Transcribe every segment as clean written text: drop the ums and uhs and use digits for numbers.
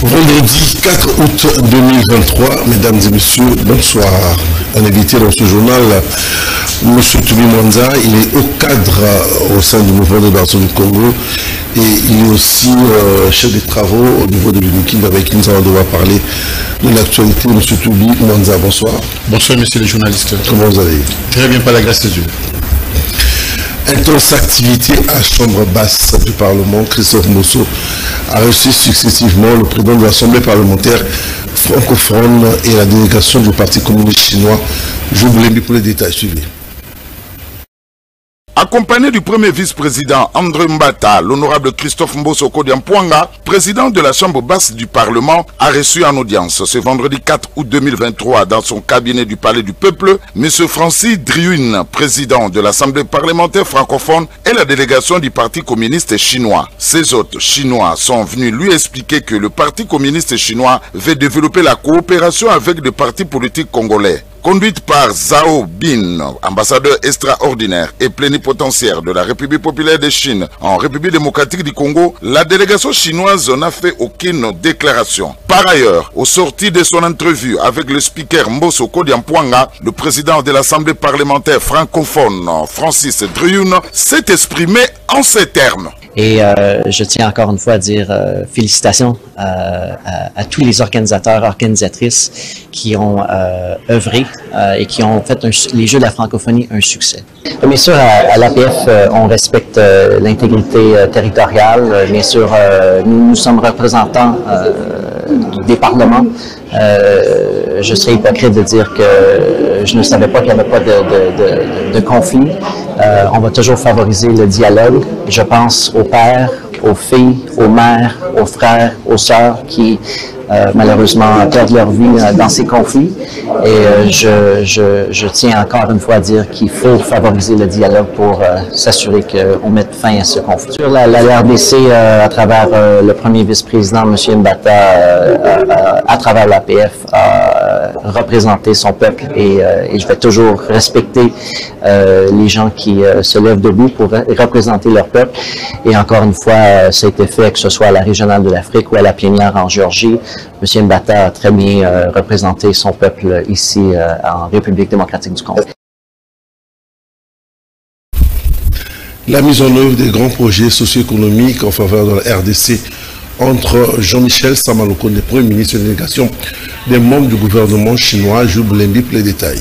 Vendredi 4 août 2023, mesdames et messieurs, bonsoir. Un invité dans ce journal, M. Toumi Mwanza, il est au cadre au sein du mouvement de Barzo du Congo et il est aussi chef des travaux au niveau de l'UNIKID avec qui nous allons devoir parler de l'actualité. M. Toumi Mwanza, bonsoir. Bonsoir, messieurs les journalistes. Comment vous allez? Très bien, par la grâce de Dieu. Intense activité à chambre basse du Parlement. Christophe Mbosso a reçu successivement le président de l'Assemblée parlementaire francophone et la délégation du Parti communiste chinois. Je vous l'ai mis pour les détails. Suivez. Accompagné du premier vice-président André Mbata, l'honorable Christophe Mbosso Kodiampouanga, président de la Chambre basse du Parlement, a reçu en audience ce vendredi 4 août 2023 dans son cabinet du Palais du Peuple, M. Francis Driun, président de l'Assemblée parlementaire francophone et la délégation du Parti communiste chinois. Ces hôtes chinois sont venus lui expliquer que le Parti communiste chinois veut développer la coopération avec des partis politiques congolais. Conduite par Zhao Bin, ambassadeur extraordinaire et plénipotentiaire de la République populaire de Chine en République démocratique du Congo, la délégation chinoise n'a fait aucune déclaration. Par ailleurs, au sorti de son entrevue avec le speaker Mbosso Kodiampouanga, le président de l'Assemblée parlementaire francophone Francis Driun s'est exprimé en ces termes. Et je tiens encore une fois à dire félicitations à tous les organisateurs, organisatrices qui ont œuvré et qui ont fait les Jeux de la francophonie un succès. Bien sûr, à l'APF, on respecte l'intégrité territoriale. Bien sûr, nous sommes représentants des parlements. Je serais hypocrite de dire que je ne savais pas qu'il n'y avait pas de conflit. On va toujours favoriser le dialogue. Je pense aux pères, aux filles, aux mères, aux frères, aux sœurs qui malheureusement perdent leur vie dans ces conflits. Et je tiens encore une fois à dire qu'il faut favoriser le dialogue pour s'assurer qu'on mette fin à ce conflit. Sur la RDC, à travers le premier vice-président, M. Mbata, à travers l'APF, a représenté son peuple et je vais toujours respecter les gens qui se lèvent debout pour représenter leur peuple. Et encore une fois, ça a été fait, que ce soit à la régionale de l'Afrique ou à la plénière en Géorgie. M. Mbata a très bien représenté son peuple ici en République démocratique du Congo. La mise en œuvre des grands projets socio-économiques en faveur de la RDC entre Jean-Michel Samalukonde, le Premier ministre de la délégation des membres du gouvernement chinois. Je vous l'ai mis pour les détails.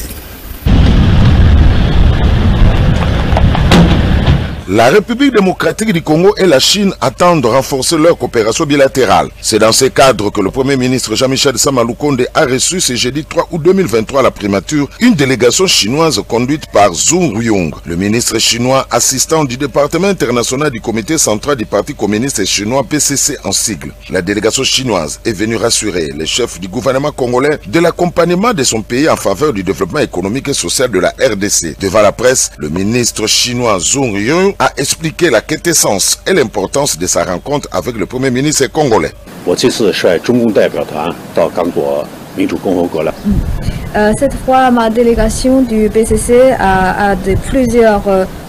La République démocratique du Congo et la Chine attendent de renforcer leur coopération bilatérale. C'est dans ce cadre que le Premier ministre Jean-Michel Samalukonde a reçu ce jeudi 3 août 2023 à la primature une délégation chinoise conduite par Zhou Ruyong, le ministre chinois assistant du département international du comité central du Parti communiste chinois PCC en sigle. La délégation chinoise est venue rassurer les chefs du gouvernement congolais de l'accompagnement de son pays en faveur du développement économique et social de la RDC. Devant la presse, le ministre chinois Zhou Ruyong a expliqué la quintessence et l'importance de sa rencontre avec le Premier ministre congolais. Cette fois, ma délégation du PCC a plusieurs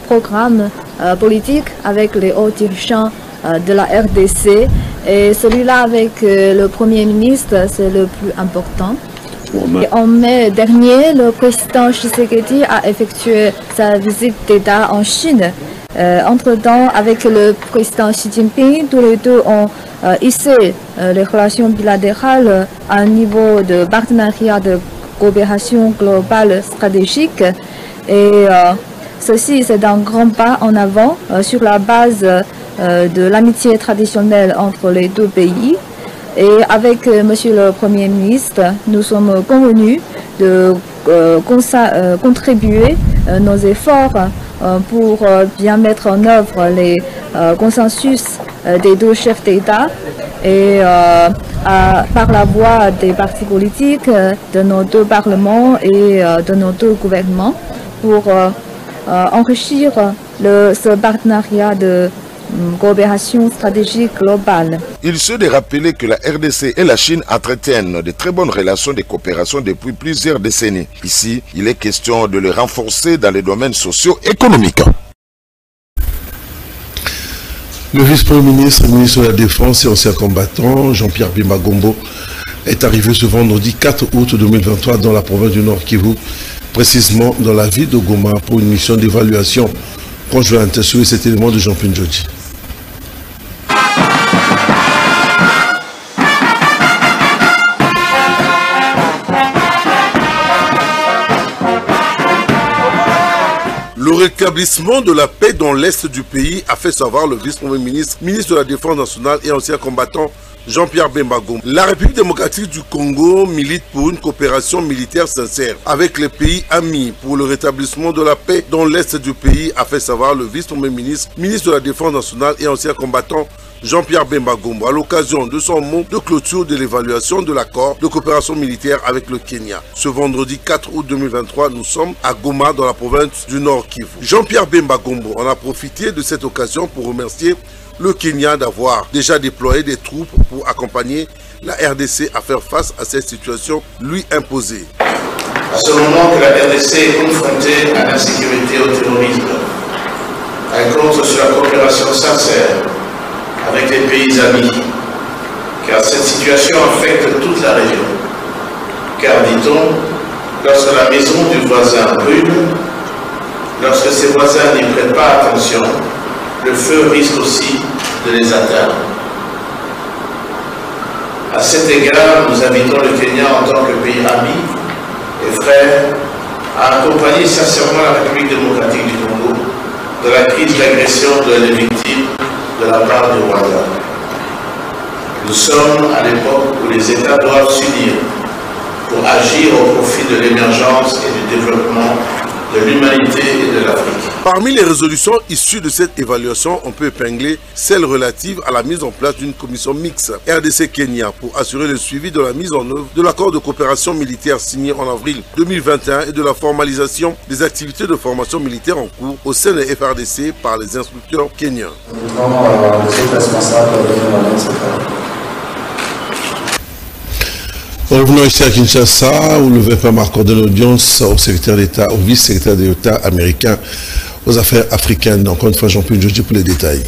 programmes politiques avec les hauts dirigeants de la RDC et celui-là avec le Premier ministre, c'est le plus important. Et en mai dernier, le président Tshisekedi a effectué sa visite d'État en Chine. Entre-temps, avec le président Xi Jinping, tous les deux ont hissé les relations bilatérales à un niveau de partenariat de coopération globale stratégique. Et ceci, c'est un grand pas en avant sur la base de l'amitié traditionnelle entre les deux pays. Et avec Monsieur le Premier ministre, nous sommes convenus de contribuer nos efforts pour bien mettre en œuvre les consensus des deux chefs d'État et par la voie des partis politiques de nos deux parlements et de nos deux gouvernements pour enrichir ce partenariat de coopération stratégique globale. Il se de rappeler que la RDC et la Chine entretiennent de très bonnes relations de coopération depuis plusieurs décennies. Ici, il est question de les renforcer dans les domaines socio-économiques. Le vice-premier ministre, ministre de la Défense et ancien combattant, Jean-Pierre Bemba Gombo, est arrivé ce vendredi 4 août 2023 dans la province du Nord Kivu, précisément dans la ville de Goma, pour une mission d'évaluation conjointe sur cet élément de Jean-Pierre Njodji. Le rétablissement de la paix dans l'Est du pays a fait savoir le vice-premier ministre, ministre de la Défense nationale et ancien combattant Jean-Pierre Bemba Gombo. La République démocratique du Congo milite pour une coopération militaire sincère avec les pays amis pour le rétablissement de la paix dans l'Est du pays, a fait savoir le vice-premier ministre, ministre de la Défense nationale et ancien combattant Jean-Pierre Bemba Gombo à l'occasion de son mot de clôture de l'évaluation de l'accord de coopération militaire avec le Kenya. Ce vendredi 4 août 2023, nous sommes à Goma dans la province du Nord Kivu. Jean-Pierre Bemba Gombo en a profité de cette occasion pour remercier le Kenya d'avoir déjà déployé des troupes pour accompagner la RDC à faire face à cette situation lui imposée. À ce moment que la RDC est confrontée à l'insécurité et au terrorisme, elle compte sur la coopération sincère avec les pays amis, car cette situation affecte toute la région. Car, dit-on, lorsque la maison du voisin brûle, lorsque ses voisins n'y prêtent pas attention, le feu risque aussi de les atteindre. À cet égard, nous invitons le Kenya en tant que pays ami et frère à accompagner sincèrement la République démocratique du Congo dans la crise d'agression de les victimes de la part du Rwanda. Nous sommes à l'époque où les États doivent s'unir pour agir au profit de l'émergence et du développement de l'humanité et de l'Afrique. Parmi les résolutions issues de cette évaluation, on peut épingler celle relative à la mise en place d'une commission mixte RDC-Kenya pour assurer le suivi de la mise en œuvre de l'accord de coopération militaire signé en avril 2021 et de la formalisation des activités de formation militaire en cours au sein des FRDC par les instructeurs kenyans. Revenons ici à Kinshasa, où le VPAM a accordé l'audience au secrétaire d'État, au vice-secrétaire d'État américain aux affaires africaines. Encore une fois, Jean-Pierre Njodji pour les détails.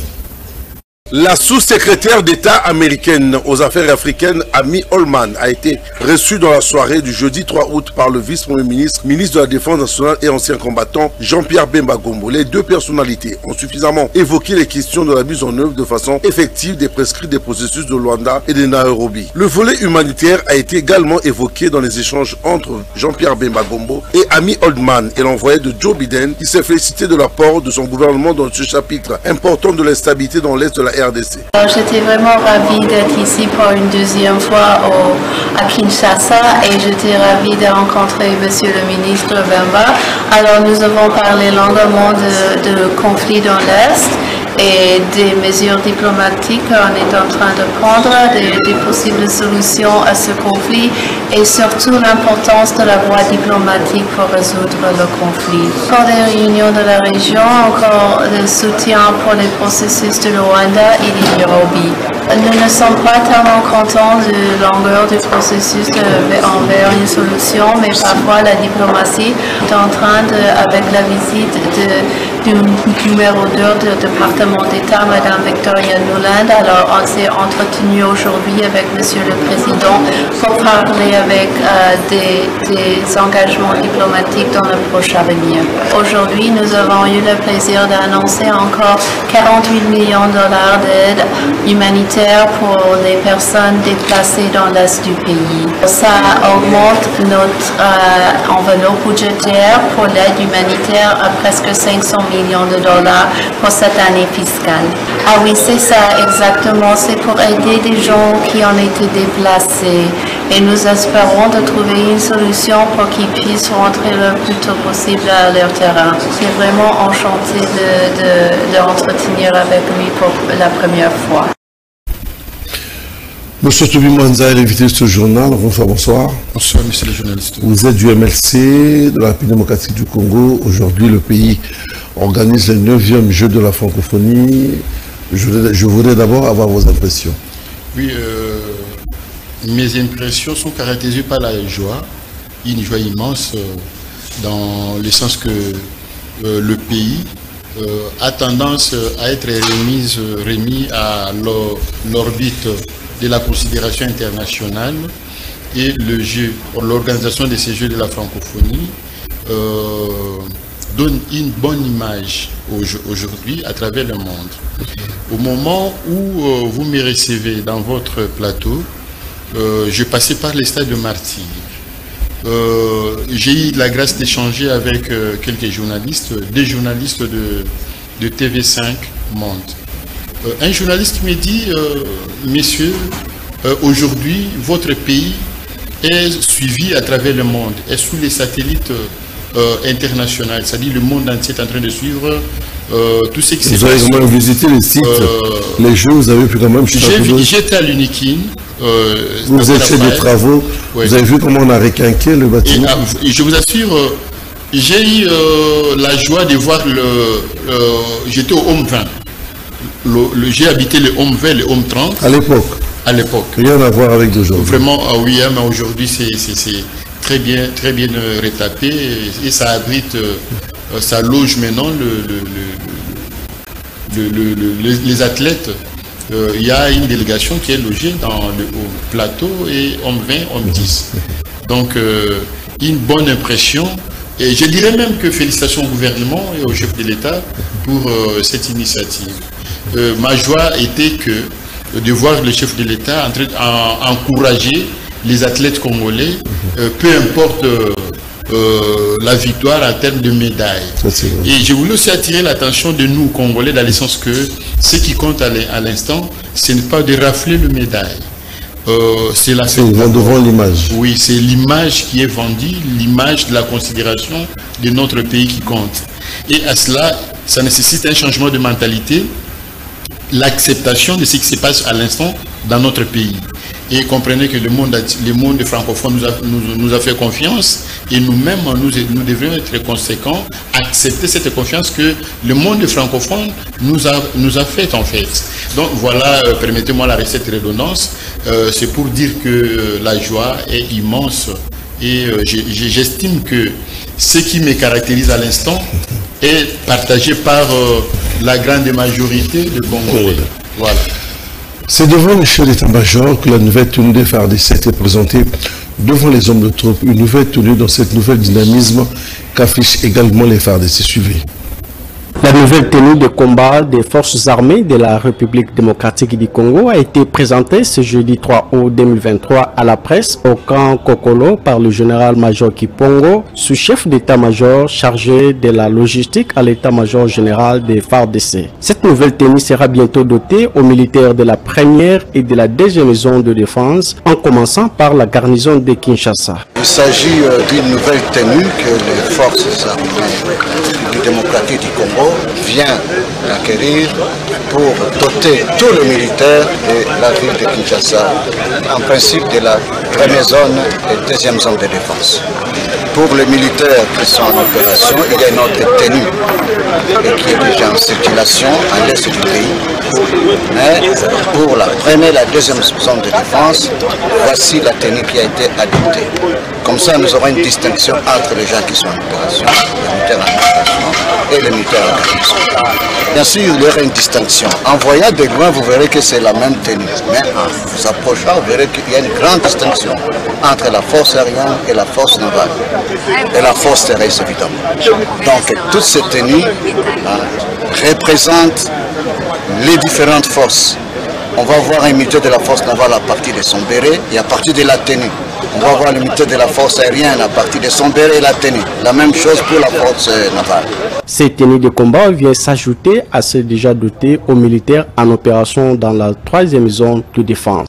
La sous-secrétaire d'État américaine aux affaires africaines, Amy Holman, a été reçue dans la soirée du jeudi 3 août par le vice-premier ministre, ministre de la Défense nationale et ancien combattant Jean-Pierre Bemba Gombo. Les deux personnalités ont suffisamment évoqué les questions de la mise en œuvre de façon effective des prescrits des processus de Luanda et de Nairobi. Le volet humanitaire a été également évoqué dans les échanges entre Jean-Pierre Bemba Gombo et Amy Holman et l'envoyé de Joe Biden, qui s'est félicité de l'apport de son gouvernement dans ce chapitre important de l'instabilité dans l'Est de la RDC. J'étais vraiment ravie d'être ici pour une deuxième fois à Kinshasa et j'étais ravie de rencontrer Monsieur le ministre Bemba. Alors nous avons parlé longuement de conflits dans l'Est et des mesures diplomatiques qu'on est en train de prendre, des possibles solutions à ce conflit et surtout l'importance de la voie diplomatique pour résoudre le conflit. Pour les réunions de la région, encore le soutien pour les processus de Rwanda et de Nairobi. Nous ne sommes pas tellement contents de la longueur du processus envers une solution, mais parfois la diplomatie est en train avec la visite du numéro 2 du département d'État, Mme Victoria Nuland. Alors on s'est entretenu aujourd'hui avec Monsieur le Président pour parler avec des engagements diplomatiques dans le prochain avenir. Aujourd'hui, nous avons eu le plaisir d'annoncer encore 48 millions de dollars d'aide humanitaire pour les personnes déplacées dans l'Est du pays. Ça augmente notre enveloppe budgétaire pour l'aide humanitaire à presque 500 millions de dollars pour cette année fiscale. Ah oui, c'est ça, exactement. C'est pour aider des gens qui ont été déplacés. Et nous espérons de trouver une solution pour qu'ils puissent rentrer le plus tôt possible à leur terrain. J'ai vraiment enchanté de entretenir avec lui pour la première fois. Monsieur Tobi Mwanza est l'invité de ce journal. Bonsoir. Bonsoir, monsieur le journaliste. Vous êtes du MLC, de la République démocratique du Congo. Aujourd'hui, le pays organise le 9e jeu de la francophonie. Je voudrais d'abord avoir vos impressions. Oui, mes impressions sont caractérisées par la joie, une joie immense, dans le sens que le pays a tendance à être remis à l'orbite de la considération internationale, et le jeu, l'organisation de ces Jeux de la francophonie donne une bonne image aujourd'hui à travers le monde. Au moment où vous me recevez dans votre plateau, je passais par les stades de Martyrs. J'ai eu la grâce d'échanger avec quelques journalistes, des journalistes de TV5 Monde. Un journaliste me dit, messieurs, aujourd'hui, votre pays est suivi à travers le monde, est sous les satellites internationaux, c'est-à-dire le monde entier est en train de suivre tout ce qui se passe. Vous avez quand même visité les sites, les jeux, vous avez pu quand même... J'étais à l'Unikin. Vous avez fait des travaux, ouais. Vous avez vu comment on a requinqué le bâtiment. Et je vous assure, j'ai eu la joie de voir j'étais au Home 20. J'ai habité le Home 20, le Home 30. À l'époque. À l'époque. Rien à voir avec d'aujourd'hui. Vraiment, oui, mais aujourd'hui c'est très bien retapé, et ça abrite, ça loge maintenant les athlètes. Il y a une délégation qui est logée dans le plateau et Home 20, Home 10. Donc, une bonne impression. Et je dirais même que félicitations au gouvernement et au chef de l'État pour cette initiative. Ma joie était de voir le chef de l'État en train d'encourager les athlètes congolais, peu importe la victoire en termes de médailles. Et je voulais aussi attirer l'attention de nous, Congolais, dans le sens que ce qui compte à l'instant, ce n'est pas de rafler le médaille. C'est la fête. Devant l'image. Oui, c'est l'image qui est vendue, l'image de la considération de notre pays qui compte. Et à cela, ça nécessite un changement de mentalité, l'acceptation de ce qui se passe à l'instant dans notre pays. Et comprenez que le monde francophone nous a fait confiance, et nous-mêmes, nous devrions être conséquents, accepter cette confiance que le monde francophone nous a faite en fait. Donc voilà, permettez-moi la recette redondance, c'est pour dire que la joie est immense, et j'estime que ce qui me caractérise à l'instant est partagé par la grande majorité de Congolais. Voilà. C'est devant le chef d'état-major que la nouvelle tenue des FARDC était présentée devant les hommes de troupe. Une nouvelle tenue dans cette nouvelle dynamisme qu'affichent également les FARDC. Suivez. La nouvelle tenue de combat des forces armées de la République démocratique du Congo a été présentée ce jeudi 3 août 2023 à la presse au camp Kokolo par le général-major Kipongo, sous-chef d'état-major chargé de la logistique à l'état-major général des FARDC. Cette nouvelle tenue sera bientôt dotée aux militaires de la première et de la deuxième zone de défense, en commençant par la garnison de Kinshasa. Il s'agit d'une nouvelle tenue que les forces armées démocratiques du Congo vient d'acquérir pour doter tous les militaires de la ville de Kinshasa, en principe de la première zone et deuxième zone de défense. Pour les militaires qui sont en opération, il y a une autre tenue et qui est déjà en circulation à l'est du pays. Mais pour la première et la deuxième zone de défense, voici la tenue qui a été adoptée. Comme ça, nous aurons une distinction entre les gens qui sont en opération, les militaires en opération et les militaires en opération. Bien sûr, il y aura une distinction. En voyant de loin, vous verrez que c'est la même tenue. Mais en vous approchant, vous verrez qu'il y a une grande distinction entre la force aérienne et la force navale. Et la force terrestre, évidemment. Donc, toutes ces tenues représentent les différentes forces. On va voir un militaire de la force navale à partir de son béret et à partir de la tenue. On va voir le militaire de la force aérienne à partir de son béret et la tenue. La même chose pour la force navale. Ces tenues de combat viennent s'ajouter à celles déjà dotées aux militaires en opération dans la troisième zone de défense.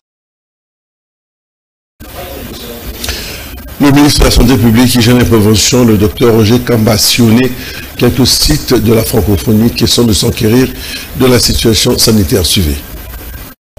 Le ministre de la Santé publique, Hygiène et Prévention, le docteur Roger Kamba, sillonné quelques sites de la francophonie qui sont de s'enquérir de la situation sanitaire. Suivie.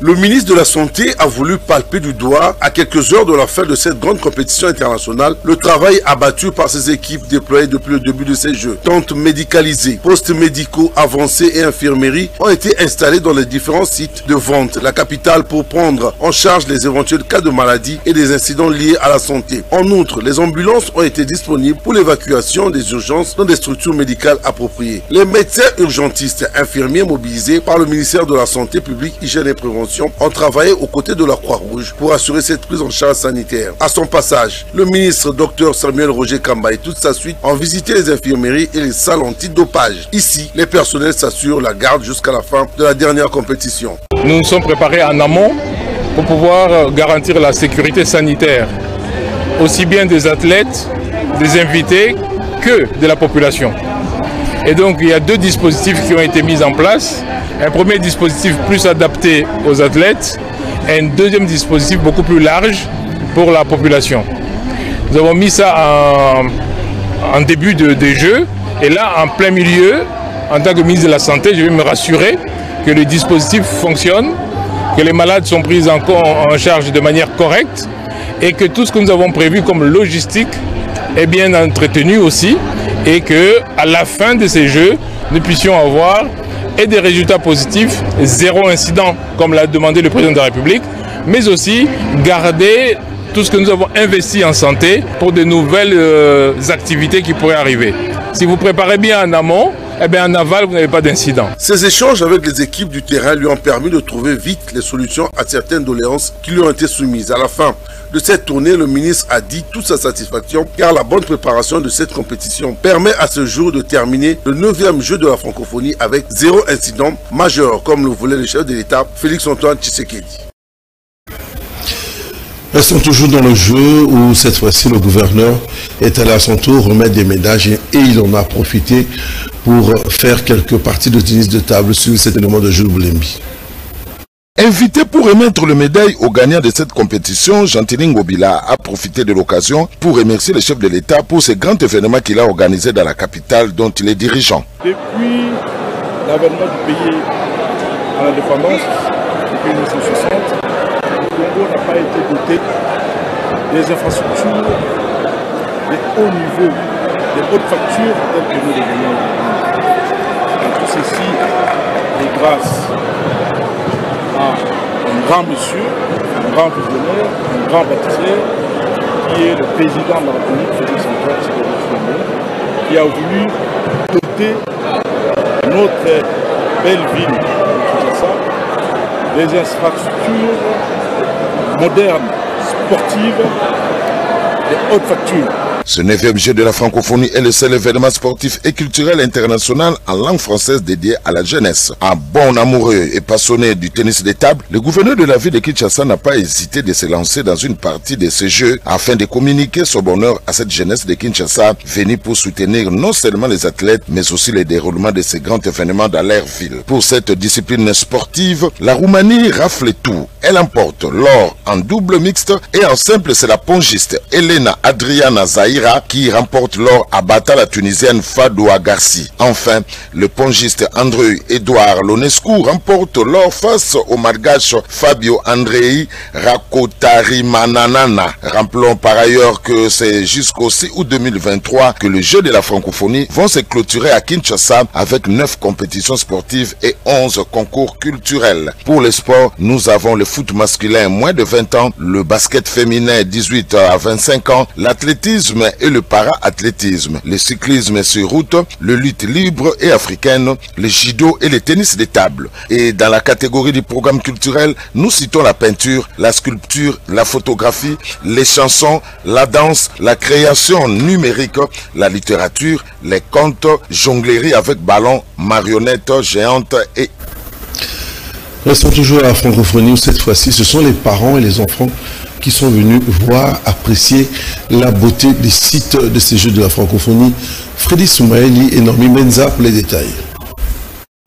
Le ministre de la Santé a voulu palper du doigt, à quelques heures de la fin de cette grande compétition internationale, le travail abattu par ses équipes déployées depuis le début de ces Jeux. Tentes médicalisées, postes médicaux avancés et infirmeries ont été installés dans les différents sites de vente, la capitale, pour prendre en charge les éventuels cas de maladie et des incidents liés à la santé. En outre, les ambulances ont été disponibles pour l'évacuation des urgences dans des structures médicales appropriées. Les médecins urgentistes infirmiers mobilisés par le ministère de la Santé publique, Hygiène et Prévention ont travaillé aux côtés de la Croix-Rouge pour assurer cette prise en charge sanitaire. À son passage, le ministre Dr Samuel Roger Kamba et toute sa suite ont visité les infirmeries et les salles antidopage. Ici, les personnels s'assurent la garde jusqu'à la fin de la dernière compétition. Nous nous sommes préparés en amont pour pouvoir garantir la sécurité sanitaire, aussi bien des athlètes, des invités que de la population. Et donc il y a deux dispositifs qui ont été mis en place. Un premier dispositif plus adapté aux athlètes et un deuxième dispositif beaucoup plus large pour la population. Nous avons mis ça en début des Jeux et là en plein milieu, en tant que ministre de la Santé, je vais me rassurer que le dispositif fonctionne, que les malades sont pris en charge de manière correcte et que tout ce que nous avons prévu comme logistique est bien entretenu aussi et qu'à la fin de ces Jeux, nous puissions avoir et des résultats positifs, zéro incident comme l'a demandé le président de la République, mais aussi garder tout ce que nous avons investi en santé pour de nouvelles activités qui pourraient arriver. Si vous préparez bien en amont, eh bien en aval, vous n'avez pas d'incident. Ces échanges avec les équipes du terrain lui ont permis de trouver vite les solutions à certaines doléances qui lui ont été soumises. À la fin de cette tournée, le ministre a dit toute sa satisfaction car la bonne préparation de cette compétition permet à ce jour de terminer le 9e jeu de la francophonie avec zéro incident majeur, comme le voulait le chef de l'État, Félix-Antoine Tshisekedi. Restons toujours dans le jeu où cette fois-ci le gouverneur est allé à son tour remettre des médailles et il en a profité pour faire quelques parties de tennis de table sur cet élément de Jules Boulembi. Invité pour remettre le médaille aux gagnants de cette compétition, Gentili Ngobila a profité de l'occasion pour remercier le chef de l'État pour ce grand événement qu'il a organisé dans la capitale dont il est dirigeant. Depuis l'avènement du pays à l'indépendance, depuis 1960, le Congo n'a pas été doté des infrastructures de haut niveau, de haute facture telles que nous les gagnons. Et tout ceci est grâce à un grand monsieur, un grand visionnaire, un grand bâtisseur, qui est le président de la République, Félix-Antoine Tshisekedi, qui a voulu doter notre belle ville de Kinshasa des infrastructures modernes, sportives, de haute facture. Ce 9e jeu de la francophonie est le seul événement sportif et culturel international en langue française dédié à la jeunesse. Un bon amoureux et passionné du tennis de table, le gouverneur de la ville de Kinshasa n'a pas hésité de se lancer dans une partie de ce jeu afin de communiquer son bonheur à cette jeunesse de Kinshasa venue pour soutenir non seulement les athlètes mais aussi le déroulement de ces grands événements dans leur ville. Pour cette discipline sportive, la Roumanie rafle tout. Elle emporte l'or en double mixte et en simple c'est la pongiste Elena Adriana Zahira qui remporte l'or à battant la Tunisienne Fadou Agassi. Enfin, le pongiste André Edouard Lonescu remporte l'or face au Malgache Fabio Andrei Rakotarimanana. Rappelons par ailleurs que c'est jusqu'au 6 août 2023 que les Jeux de la francophonie vont se clôturer à Kinshasa avec 9 compétitions sportives et 11 concours culturels. Pour les sports, nous avons le foot masculin moins de 20 ans, le basket féminin 18 à 25 ans, l'athlétisme et le para-athlétisme, le cyclisme sur route, le lutte libre et africaine, le judo et le tennis de table. Et dans la catégorie du programme culturel, nous citons la peinture, la sculpture, la photographie, les chansons, la danse, la création numérique, la littérature, les contes, jonglerie avec ballon, marionnettes géantes et... Restons toujours à la francophonie où cette fois-ci, ce sont les parents et les enfants qui sont venus voir, apprécier la beauté des sites de ces Jeux de la francophonie. Freddy Soumaëli et Normi Menza pour les détails.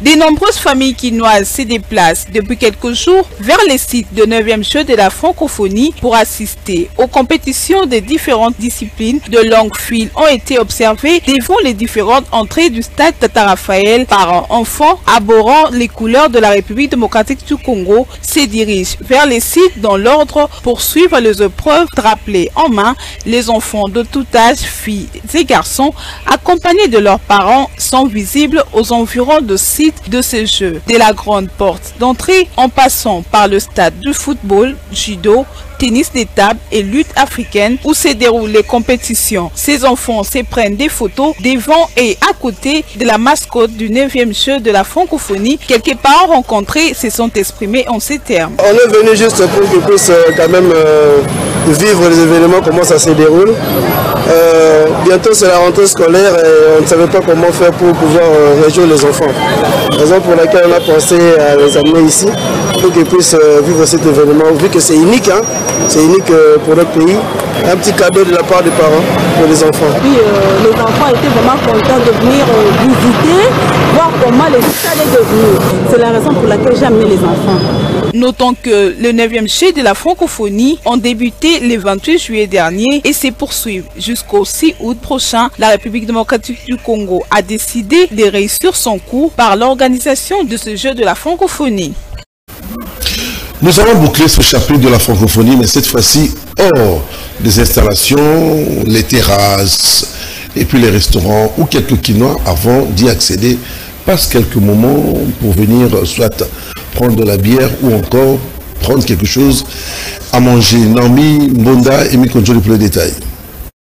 Des De nombreuses familles quinoises se déplacent depuis quelques jours vers les sites de 9e jeu de la francophonie pour assister aux compétitions des différentes disciplines. De longues files ont été observées devant les différentes entrées du stade Tata Raphaël. Parents, enfants, abhorrant les couleurs de la République démocratique du Congo, se dirigent vers les sites dans l'ordre pour suivre les épreuves drapelées en main. Les enfants de tout âge, filles et garçons, accompagnés de leurs parents, sont visibles aux environs de sites de ces jeux. De la grande porte d'entrée, en passant par le stade du football, judo, tennis de table et lutte africaine où se déroulent les compétitions. Ces enfants se prennent des photos devant et à côté de la mascotte du 9e jeu de la francophonie. Quelques parents rencontrés se sont exprimés en ces termes. On est venu juste pour qu'ils puissent quand même vivre les événements, comment ça se déroule. Bientôt c'est la rentrée scolaire et on ne savait pas comment faire pour pouvoir réjouir les enfants. Raison pour laquelle on a pensé à les amener ici pour qu'ils puissent vivre cet événement, vu que c'est unique, hein? C'est unique pour notre pays. Un petit cadeau de la part des parents pour les enfants. Puis, les enfants étaient vraiment contents de venir visiter, voir comment les stades est devenu. C'est la raison pour laquelle j'ai amené les enfants. Notons que le 9e jeu de la francophonie ont débuté le 28 juillet dernier et se poursuivent jusqu'au 6 août prochain. La République démocratique du Congo a décidé de réussir son cours par l'organisation de ce jeu de la francophonie. Nous allons boucler ce chapitre de la francophonie, mais cette fois-ci hors des installations, les terrasses et puis les restaurants ou quelques quinois avant d'y accéder. Passe quelques moments pour venir soit prendre de la bière ou encore prendre quelque chose à manger. Naomi Mbonda et Mikonjo pour le détail.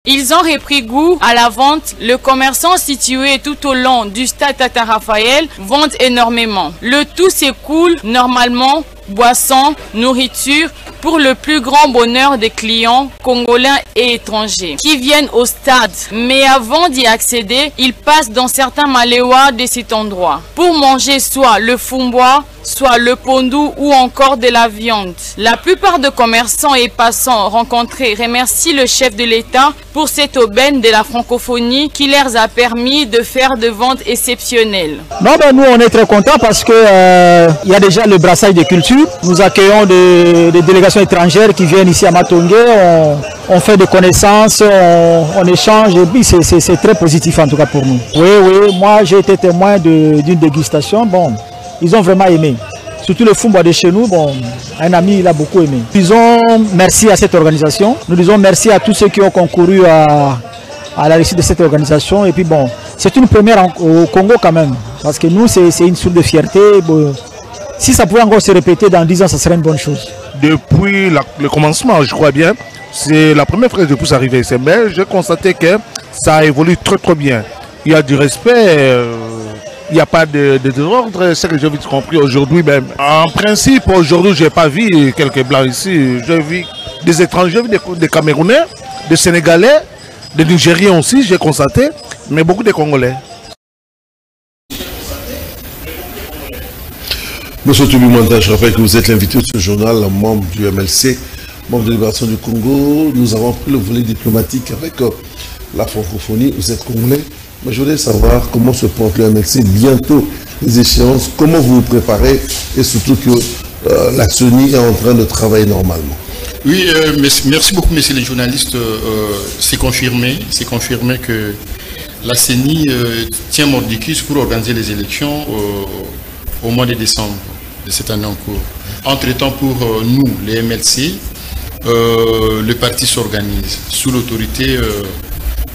Ils ont repris goût à la vente. Le commerçant situé tout au long du stade Tata Raphaël vend énormément. Le tout s'écoule normalement, boissons, nourriture, pour le plus grand bonheur des clients congolais et étrangers qui viennent au stade. Mais avant d'y accéder, ils passent dans certains maléois de cet endroit pour manger soit le fumbois, soit le pondou ou encore de la viande. La plupart des commerçants et passants rencontrés remercient le chef de l'État pour cette aubaine de la francophonie qui leur a permis de faire des ventes exceptionnelles. Non, nous on est très contents parce que il y a déjà le brassage des cultures. Nous accueillons des délégations étrangères qui viennent ici à Matongé. On fait des connaissances, on échange et puis c'est très positif en tout cas pour nous. Oui, moi j'ai été témoin d'une dégustation. Bon, ils ont vraiment aimé. Surtout le fumbois de chez nous, bon, un ami il a beaucoup aimé. Disons merci à cette organisation. Nous disons merci à tous ceux qui ont concouru à la réussite de cette organisation. Et puis bon, c'est une première au Congo quand même. Parce que nous, c'est une source de fierté. Bon, si ça pouvait encore se répéter dans 10 ans, ça serait une bonne chose. Depuis le commencement, je crois bien, c'est la première fois que je puisse arriver ici. Mais j'ai constaté que ça évolue très bien. Il y a du respect. Il n'y a pas de désordre, c'est ce que j'ai vite compris aujourd'hui même. En principe, aujourd'hui, je n'ai pas vu quelques blancs ici. J'ai vu des étrangers, des Camerounais, des Sénégalais, des Nigériens aussi, j'ai constaté, mais beaucoup de Congolais. Monsieur Toubi Mwanda, je rappelle que vous êtes l'invité de ce journal, membre du MLC, membre de la libération du Congo. Nous avons pris le volet diplomatique avec la francophonie. Vous êtes congolais. Mais je voulais savoir comment se porte le MLC, bientôt les échéances, comment vous vous préparez et surtout que la CENI est en train de travailler normalement. Oui, merci beaucoup, messieurs les journalistes. C'est confirmé que la CENI tient mordicus pour organiser les élections au mois de décembre de cette année en cours. Entre-temps, pour nous, les MLC, le parti s'organise sous l'autorité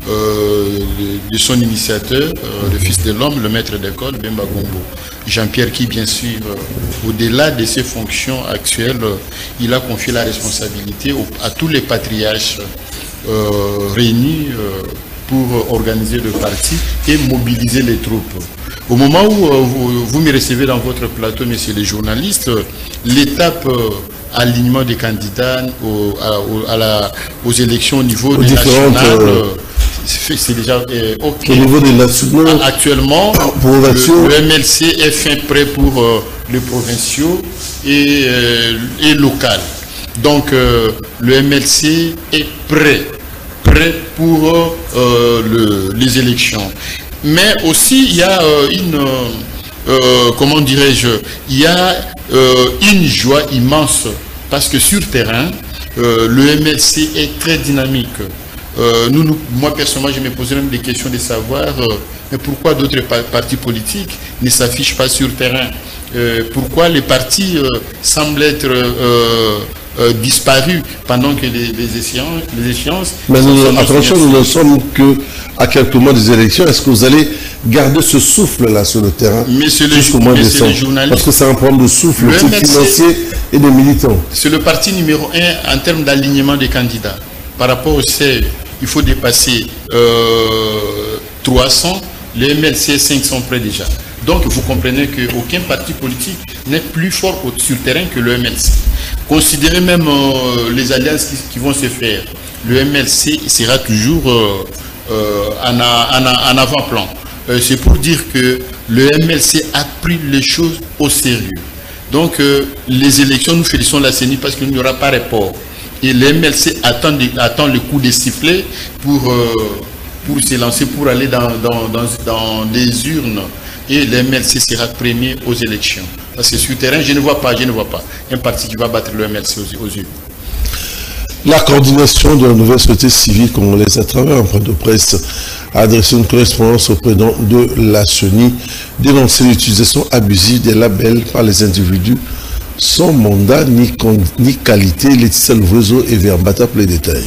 de son initiateur, le fils de l'homme, le maître d'école, Bemba Gombo. Jean-Pierre qui, bien sûr, au-delà de ses fonctions actuelles, il a confié la responsabilité à tous les patriarches réunis pour organiser le parti et mobiliser les troupes. Au moment où vous me recevez dans votre plateau, messieurs les journalistes, l'étape alignement des candidats aux élections au niveau national, c'est déjà ok. Au niveau des nationaux, actuellement, le MLC est fin prêt pour les provinciaux et local. Donc le MLC est prêt pour les élections. Mais aussi il y a comment dirais-je, il y a une joie immense parce que sur terrain, le MLC est très dynamique. Moi personnellement, je me posais même des questions de savoir mais pourquoi d'autres partis politiques ne s'affichent pas sur terrain. Pourquoi les partis semblent être disparus pendant que les échéances... Mais attention, nous ne sommes qu'à quelques mois des élections. Est-ce que vous allez garder ce souffle-là sur le terrain jusqu'au mois de décembre? Parce que c'est un problème de souffle financier et de militants. C'est le parti numéro 1 en termes d'alignement des candidats. Par rapport au CE, il faut dépasser 300. Le MLC 500 près déjà. Donc vous comprenez qu'aucun parti politique n'est plus fort sur terrain que le MLC. Considérez même les alliances qui vont se faire. Le MLC sera toujours en avant-plan. C'est pour dire que le MLC a pris les choses au sérieux. Donc les élections, nous félicitons la CENI parce qu'il n'y aura pas report. Et le MLC attend le coup de sifflet pour se lancer, pour aller dans les urnes. Et le MLC sera premier aux élections. Parce que sur le terrain, je ne vois pas un parti qui va battre le MLC aux urnes. La coordination de la nouvelle société civile congolaise à travers un point de presse a adressé une correspondance au président de la CENI dénoncer l'utilisation abusive des labels par les individus sans mandat ni qualité. Laetitia Louvezo et Verbata pour les détails.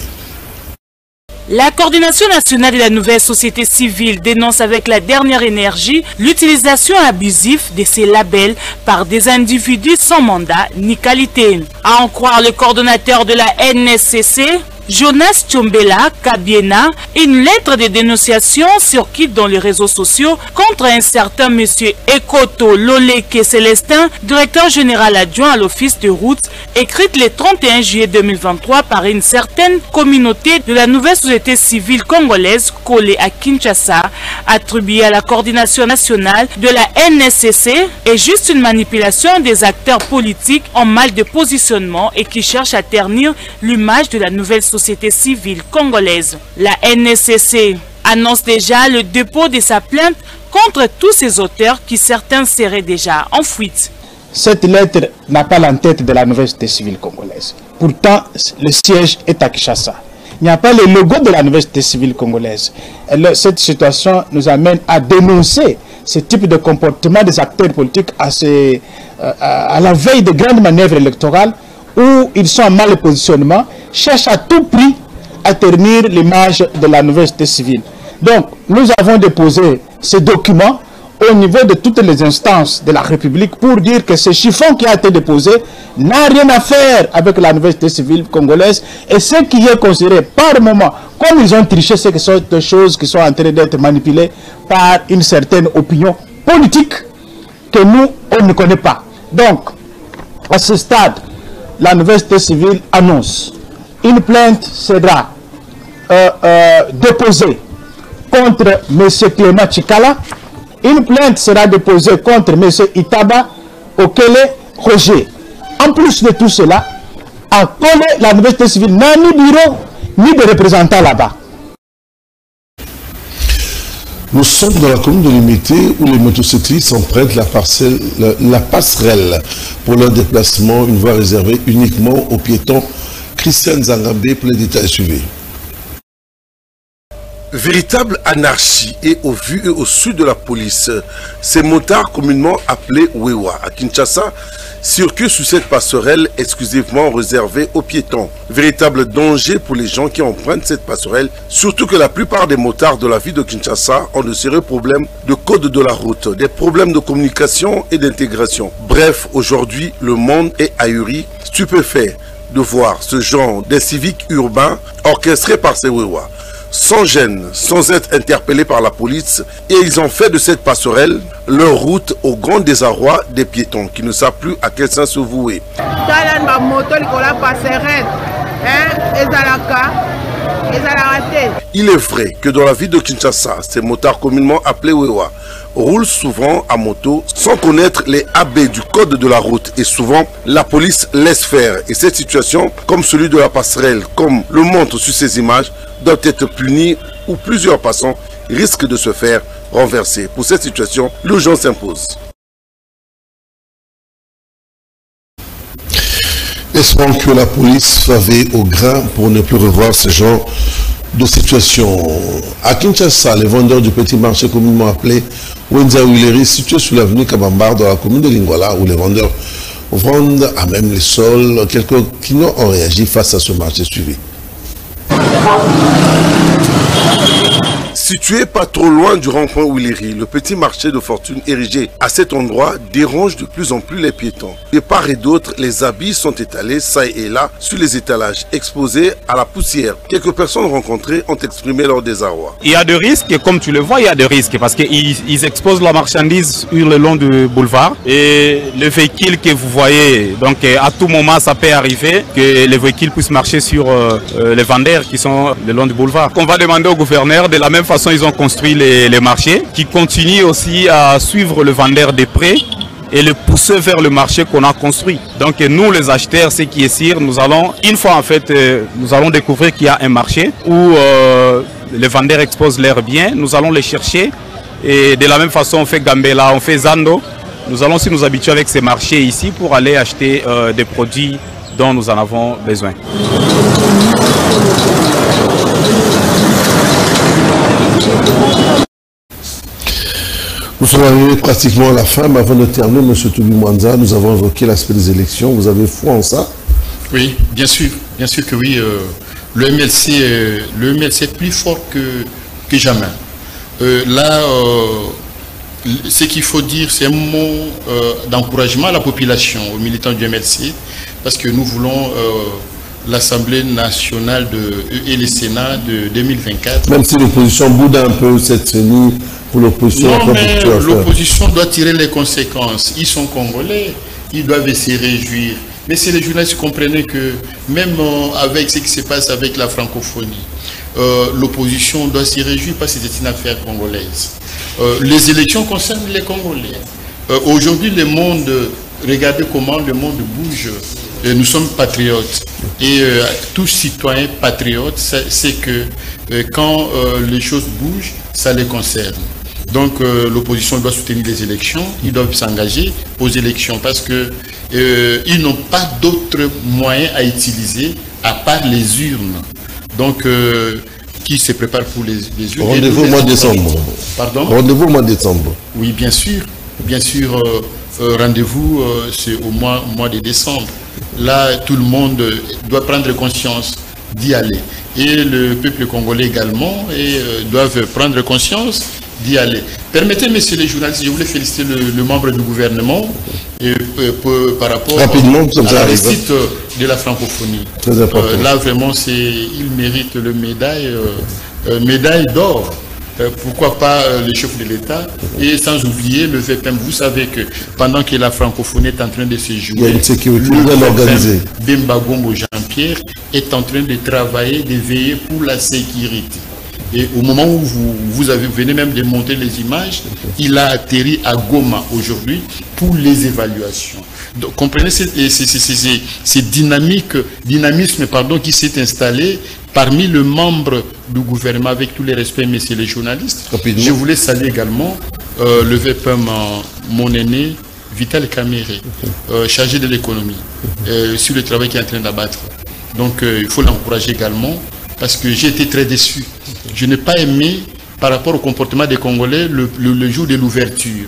La coordination nationale de la nouvelle société civile dénonce avec la dernière énergie l'utilisation abusive de ces labels par des individus sans mandat ni qualité. À en croire le coordonnateur de la NSCC, Jonas Tchombela Kabiena, une lettre de dénonciation circule dans les réseaux sociaux contre un certain monsieur Ekoto Loleke Célestin, directeur général adjoint à l'office de route, écrite le 31 juillet 2023 par une certaine communauté de la nouvelle société civile congolaise collée à Kinshasa, attribuée à la coordination nationale de la NSCC, est juste une manipulation des acteurs politiques en mal de positionnement et qui cherchent à ternir l'image de la nouvelle société civile congolaise. La NSCC annonce déjà le dépôt de sa plainte contre tous ces auteurs qui certains seraient déjà en fuite. Cette lettre n'a pas l'entête de la nouvelle société civile congolaise. Pourtant, le siège est à Kinshasa. Il n'y a pas le logo de la nouvelle société civile congolaise. Et cette situation nous amène à dénoncer ce type de comportement des acteurs politiques à la veille de grandes manœuvres électorales où ils sont en mal positionnement, cherchent à tout prix à ternir l'image de la nouvelle société civile. Donc, nous avons déposé ces documents au niveau de toutes les instances de la République pour dire que ce chiffon qui a été déposé n'a rien à faire avec la nouvelle société civile congolaise et ce qui est considéré par moment, comme ils ont triché, c'est que ce sont des choses qui sont en train d'être manipulées par une certaine opinion politique que nous, on ne connaît pas. Donc, à ce stade, la nouvelle société civile annonce une plainte sera déposée contre M. Clément Chikala. Une plainte sera déposée contre M. Itaba Okele Roger. En plus de tout cela, à Kole, la nouvelle société civile n'a ni bureau ni de représentants là-bas. Nous sommes dans la commune de Limité où les motocyclistes empruntent la passerelle pour leur déplacement, une voie réservée uniquement aux piétons. Christiane Zangabé pour les détails suivis. Véritable anarchie et au vu et au sud de la police, ces motards communément appelés Wewa à Kinshasa circulent sur cette passerelle exclusivement réservée aux piétons. Véritable danger pour les gens qui empruntent cette passerelle, surtout que la plupart des motards de la ville de Kinshasa ont de sérieux problèmes de code de la route, des problèmes de communication et d'intégration. Bref, aujourd'hui, le monde est ahuri, stupéfait de voir ce genre de civiques urbains orchestrés par ces Wewa. Sans gêne, sans être interpellés par la police, et ils ont fait de cette passerelle leur route au grand désarroi des piétons qui ne savent plus à quel sens se vouer. Il est vrai que dans la ville de Kinshasa, ces motards communément appelés Wewa roulent souvent à moto sans connaître les AB du code de la route et souvent la police laisse faire. Et cette situation, comme celui de la passerelle, comme le montre sur ces images, doit être punie ou plusieurs passants risquent de se faire renverser. Pour cette situation, l'urgence s'impose. Espérons que la police va veiller au grain pour ne plus revoir ce genre de situation. À Kinshasa, les vendeurs du petit marché communément appelé Wenza Wileri, situé sur l'avenue Kabambar dans la commune de Lingwala, où les vendeurs vendent à même les sols. Quelques clients ont réagi face à ce marché suivi. Situé pas trop loin du rond-point Wileri, le petit marché de fortune érigé à cet endroit dérange de plus en plus les piétons. De part et d'autre, les habits sont étalés ça et là sur les étalages, exposés à la poussière. Quelques personnes rencontrées ont exprimé leur désarroi. Il y a des risques, et comme tu le vois, il y a des risques parce qu'ils exposent la marchandise sur le long du boulevard. Et le véhicule que vous voyez, donc à tout moment, ça peut arriver que les véhicules puissent marcher sur les vendeurs qui sont le long du boulevard. On va demander au gouverneur de la même façon ils ont construit les marchés, qui continuent aussi à suivre le vendeur de près et le pousser vers le marché qu'on a construit. Donc nous les acheteurs, ceux qui est sûr, nous allons, une fois en fait, nous allons découvrir qu'il y a un marché où les vendeurs exposent leurs biens, nous allons les chercher et de la même façon on fait Gambela, on fait Zando. Nous allons aussi nous habituer avec ces marchés ici pour aller acheter des produits dont nous en avons besoin. Nous sommes arrivés pratiquement à la fin, mais avant de terminer, M. Toubi Mwanza, nous avons évoqué l'aspect des élections. Vous avez foi en ça? Oui, bien sûr que oui. Le MLC est plus fort que jamais. Ce qu'il faut dire, c'est un mot d'encouragement à la population, aux militants du MLC, parce que nous voulons l'Assemblée nationale et le Sénat de 2024. Même si l'opposition boude un peu cette tenue pour l'opposition. Non, mais l'opposition doit tirer les conséquences. Ils sont congolais, ils doivent se réjouir. Mais si les journalistes comprenaient que même avec ce qui se passe avec la francophonie, l'opposition doit se réjouir parce que c'est une affaire congolaise. Les élections concernent les Congolais. Aujourd'hui, le monde, regardez comment le monde bouge. Nous sommes patriotes. Et tout citoyen patriote, c'est que quand les choses bougent, ça les concerne. Donc l'opposition doit soutenir les élections, ils doivent s'engager aux élections parce qu'ils n'ont pas d'autres moyens à utiliser à part les urnes. Donc qui se prépare pour les urnes. Rendez-vous au mois de décembre. Pardon? Rendez-vous au mois de décembre. Oui, bien sûr. Bien sûr, rendez-vous c'est au mois de décembre. Là, tout le monde doit prendre conscience d'y aller. Et le peuple congolais également doivent prendre conscience d'y aller. Permettez, messieurs les journalistes, je voulais féliciter le membre du gouvernement par rapport à la réussite de la francophonie. Très important. Là, vraiment, il mérite le médaille d'or. Pourquoi pas le chef de l'État et sans oublier le VPM. Vous savez que pendant que la francophonie est en train de se jouer, il y a une sécurité bien organisée. Bemba Gombo Jean-Pierre est en train de travailler, de veiller pour la sécurité. Et au moment où vous venez même de monter les images, il a atterri à Goma aujourd'hui pour les évaluations. Donc, comprenez ce dynamisme qui s'est installé parmi les membres du gouvernement, avec tous les respects, messieurs les journalistes. Rapidement. Je voulais saluer également le VPM, mon aîné, Vital Kamere, chargé de l'économie, sur le travail qu'il est en train d'abattre. Donc il faut l'encourager également, parce que j'ai été très déçu. Je n'ai pas aimé, par rapport au comportement des Congolais, le jour de l'ouverture,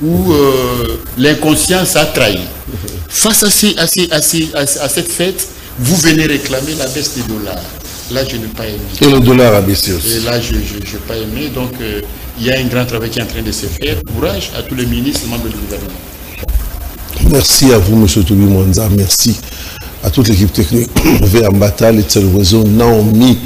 où l'inconscience a trahi. Face à cette fête, vous venez réclamer la baisse des dollars. Là, je n'ai pas aimé. Et le dollar a baissé aussi. Et là, je n'ai pas aimé. Donc, il y a un grand travail qui est en train de se faire. Courage à tous les ministres et membres du gouvernement. Merci à vous, M. Toubi Mwanza. Merci à toute l'équipe technique. Vers Mbata, Letzel Oiseau, Naomi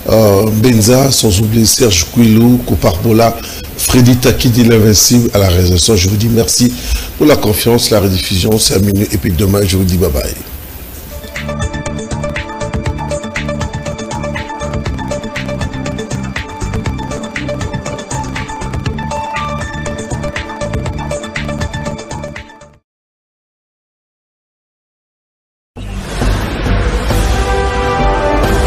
Benza, sans oublier Serge Kouilou, Koparbola, Freddy Takidi, l'Invincible à la réalisation. Je vous dis merci pour la confiance, la rediffusion. C'est à minuit. Et puis demain, je vous dis bye bye.